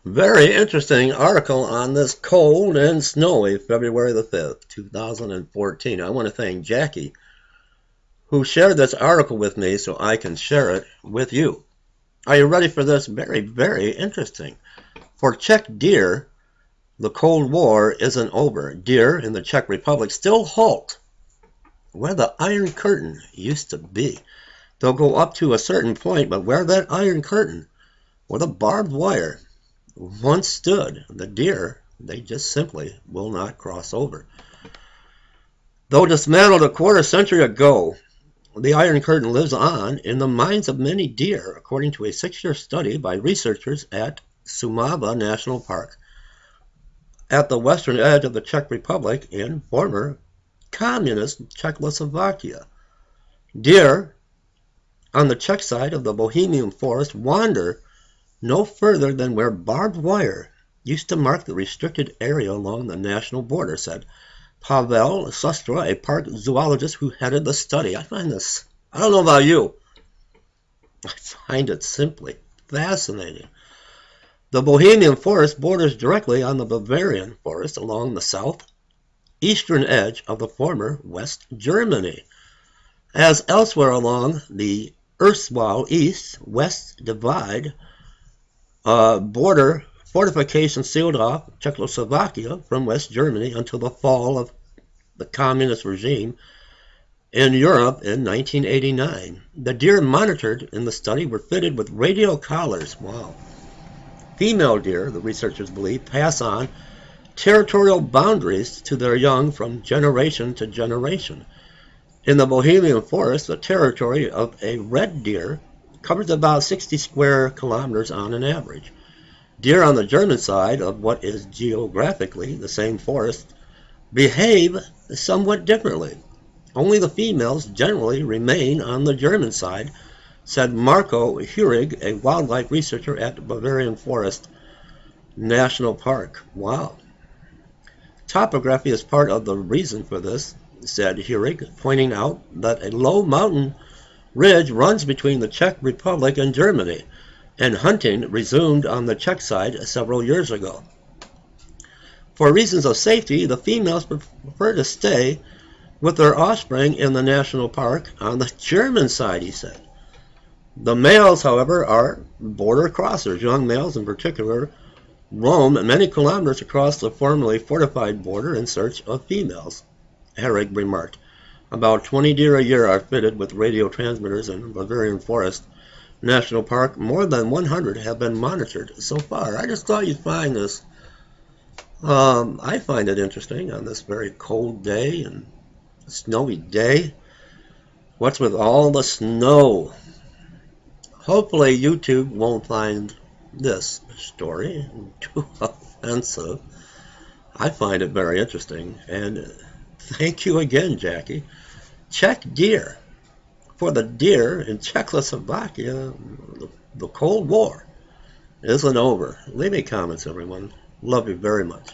Very interesting article on this cold and snowy February the 5th, 2014. I want to thank Jackie, who shared this article with me so I can share it with you. Are you ready for this? Very, very interesting. For Czech deer, the Cold War isn't over. Deer in the Czech Republic still halt where the Iron Curtain used to be. They'll go up to a certain point, but where that Iron Curtain, where the barbed wire once stood, the deer, they just simply will not cross over. Though dismantled a quarter century ago, the Iron Curtain lives on in the minds of many deer, according to a 6-year study by researchers at Šumava National Park, at the western edge of the Czech Republic in former communist Czechoslovakia. Deer on the Czech side of the Bohemian forest wander no further than where barbed wire used to mark the restricted area along the national border, said Pavel Sustra, a park zoologist who headed the study. I find this, I don't know about you, I find it simply fascinating. The Bohemian forest borders directly on the Bavarian forest along the southeastern edge of the former West Germany. As elsewhere along the erstwhile east-west divide, border fortification sealed off Czechoslovakia from West Germany until the fall of the communist regime in Europe in 1989. The deer monitored in the study were fitted with radio collars. Wow. Female deer, the researchers believe, pass on territorial boundaries to their young from generation to generation. In the Bohemian forest, the territory of a red deer covers about 60 square kilometers on an average. Deer on the German side of what is geographically the same forest behave somewhat differently. Only the females generally remain on the German side, said Marco Heurig, a wildlife researcher at the Bavarian Forest National Park. Wow. Topography is part of the reason for this, said Heurig, pointing out that a low mountain ridge runs between the Czech Republic and Germany, and hunting resumed on the Czech side several years ago. For reasons of safety, the females prefer to stay with their offspring in the national park on the German side, he said. The males, however, are border crossers. Young males in particular roam many kilometers across the formerly fortified border in search of females, Herrig remarked. About 20 deer a year are fitted with radio transmitters in Bavarian Forest National Park. More than 100 have been monitored so far. I just thought you'd find this. I find it interesting on this very cold day and snowy day. What's with all the snow? Hopefully YouTube won't find this story too offensive. I find it very interesting, and thank you again, Jackie. Czech deer. For the deer in Czechoslovakia, the Cold War isn't over. Leave me comments, everyone. Love you very much.